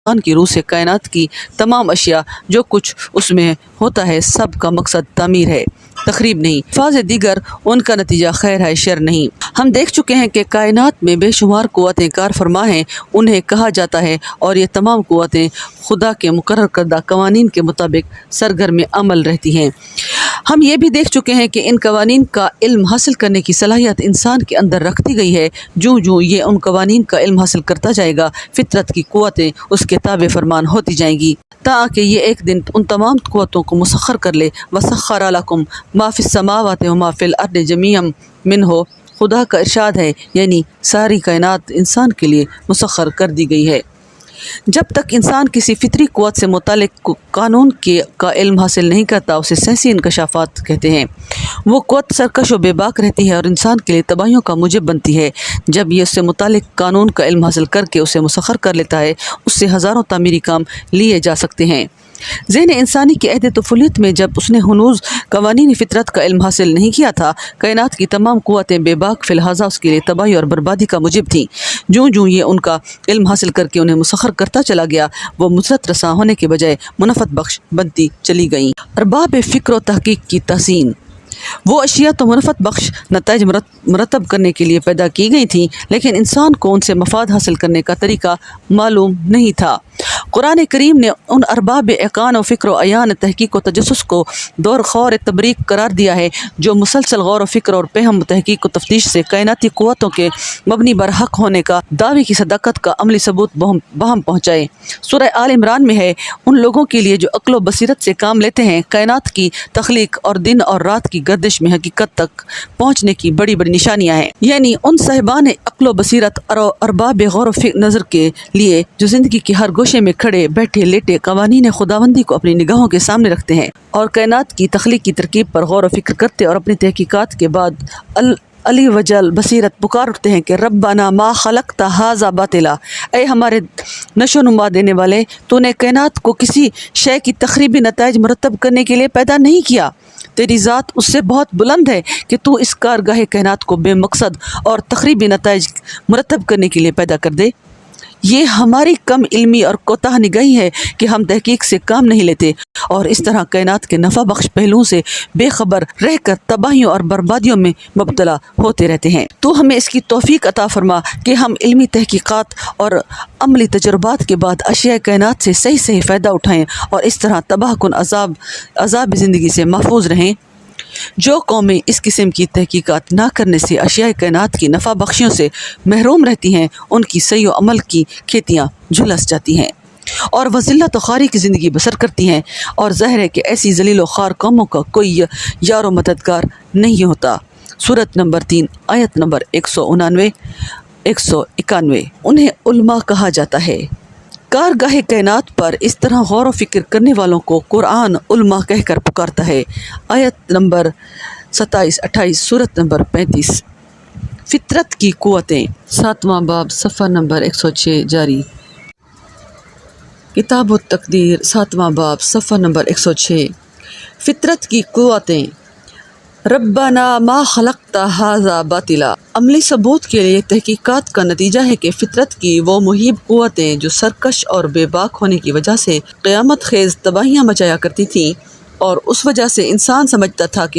کی روح سے کائنات کی تمام اشیاء جو کچھ اس میں ہوتا ہے سب کا مقصد تعمیر ہے، تخریب نہیں۔ الفاظ دیگر ان کا نتیجہ خیر ہے، شر نہیں۔ ہم دیکھ چکے ہیں کہ کائنات میں بے شمار قوتیں کار فرما ہیں، انہیں کہا جاتا ہے، اور یہ تمام قوتیں خدا کے مقرر کردہ قوانین کے مطابق سرگرم عمل رہتی ہیں۔ ہم یہ بھی دیکھ چکے ہیں کہ ان قوانین کا علم حاصل کرنے کی صلاحیت انسان کے اندر رکھ دی گئی ہے۔ جو یہ ان قوانین کا علم حاصل کرتا جائے گا، فطرت کی قوتیں اس کے تابع فرمان ہوتی جائیں گی، تاکہ یہ ایک دن ان تمام قوتوں کو مسخر کر لے۔ وَسَخَّرَ لَكُم مَا فِي السَّمَاوَاتِ وَمَا فِي الْأَرْضِ جَمِيعًا مِنْهُ۔ خدا کا ارشاد ہے، یعنی ساری کائنات انسان کے لیے مسخر کر دی گئی ہے۔ جب تک انسان کسی فطری قوت سے متعلق قانون کا علم حاصل نہیں کرتا، اسے سائنسی انکشافات کہتے ہیں۔ وہ قوت سرکش و بے باک رہتی ہے اور انسان کے لیے تباہیوں کا موجب بنتی ہے۔ جب یہ اس سے متعلق قانون کا علم حاصل کر کے اسے مسخر کر لیتا ہے، اس سے ہزاروں تعمیری کام لیے جا سکتے ہیں۔ ذہن انسانی کے عہد طفولیت میں جب اس نے ہنوز قوانین فطرت کا علم حاصل نہیں کیا تھا، کائنات کی تمام قوتیں بے باک فی لہٰذا اس کے لیے تباہی اور بربادی کا موجب تھیں۔ جو یہ ان کا علم حاصل کر کے انہیں مسخر کرتا چلا گیا، وہ مسرت رساں ہونے کے بجائے منفعت بخش بنتی چلی گئیں۔ ارباب فکر و تحقیق کی تحسین۔ وہ اشیاء تو منفعت بخش نتائج مرتب کرنے کے لیے پیدا کی گئی تھیں، لیکن انسان کو ان سے مفاد حاصل کرنے کا طریقہ معلوم نہیں تھا۔ قرآن کریم نے ان ارباب اقان و فکر و عیان تحقیق و تجسس کو دور خور تبریک قرار دیا ہے، جو مسلسل غور و فکر اور فہم تحقیق و تفتیش سے کائناتی قوتوں کے مبنی برحق ہونے کا دعوے کی صداقت کا عملی ثبوت بہم پہنچائے۔ سورہ آل عمران میں ہے، ان لوگوں کے لیے جو عقل و بصیرت سے کام لیتے ہیں، کائنات کی تخلیق اور دن اور رات کی گردش میں حقیقت تک پہنچنے کی بڑی بڑی نشانیاں ہیں، یعنی ان صاحبان عقل و بصیرت اور ارباب غور و نظر کے لیے جو زندگی کے ہر گوشے میں کھڑے بیٹھے لیٹے قوانین خداوندی کو اپنی نگاہوں کے سامنے رکھتے ہیں، اور کائنات کی تخلیق کی ترکیب پر غور و فکر کرتے اور اپنی تحقیقات کے بعد علی وجل بصیرت پکار اٹھتے ہیں کہ ربنا ما خلقت ھذا باطلا، اے ہمارے نشو نما دینے والے، تو نے کائنات کو کسی شے کی تخریبی نتائج مرتب کرنے کے لیے پیدا نہیں کیا۔ تیری ذات اس سے بہت بلند ہے کہ تو اس کارگاہ کائنات کو بے مقصد اور تخریبی نتائج مرتب کرنے کے لیے پیدا کر دے۔ یہ ہماری کم علمی اور کوتاہ نگاہی ہے کہ ہم تحقیق سے کام نہیں لیتے اور اس طرح کائنات کے نفع بخش پہلوؤں سے بے خبر رہ کر تباہیوں اور بربادیوں میں مبتلا ہوتے رہتے ہیں۔ تو ہمیں اس کی توفیق عطا فرما کہ ہم علمی تحقیقات اور عملی تجربات کے بعد اشیاء کائنات سے صحیح فائدہ اٹھائیں اور اس طرح تباہ کن عذاب زندگی سے محفوظ رہیں۔ جو قومیں اس قسم کی تحقیقات نہ کرنے سے اشیاء کائنات کی نفع بخشیوں سے محروم رہتی ہیں، ان کی صحیح و عمل کی کھیتیاں جھلس جاتی ہیں اور وہ ذلت و خواری کی زندگی بسر کرتی ہیں، اور ظاہر ہے کہ ایسی ذلیل و خوار قوموں کا کوئی یار و مددگار نہیں ہوتا۔ سورۃ نمبر 3 آیت نمبر 189 191۔ انہیں علماء کہا جاتا ہے۔ کارگاہ کائنات پر اس طرح غور و فکر کرنے والوں کو قرآن علماء کہہ کر پکارتا ہے۔ آیت نمبر 27-28 سورۃ نمبر 35۔ فطرت کی قوتیں، 7واں باب صفحہ نمبر 106 جاری۔ کتاب التقدیر، 7واں باب صفحہ نمبر 106۔ فطرت کی قوتیں، ربنا ما خلقت ھذا باطلا۔ عملی ثبوت کے لیے تحقیقات کا نتیجہ ہے کہ فطرت کی وہ مہیب قوتیں جو سرکش اور بے باک ہونے کی وجہ سے قیامت خیز تباہیاں مچایا کرتی تھیں، اور اس وجہ سے انسان سمجھتا تھا کہ وہ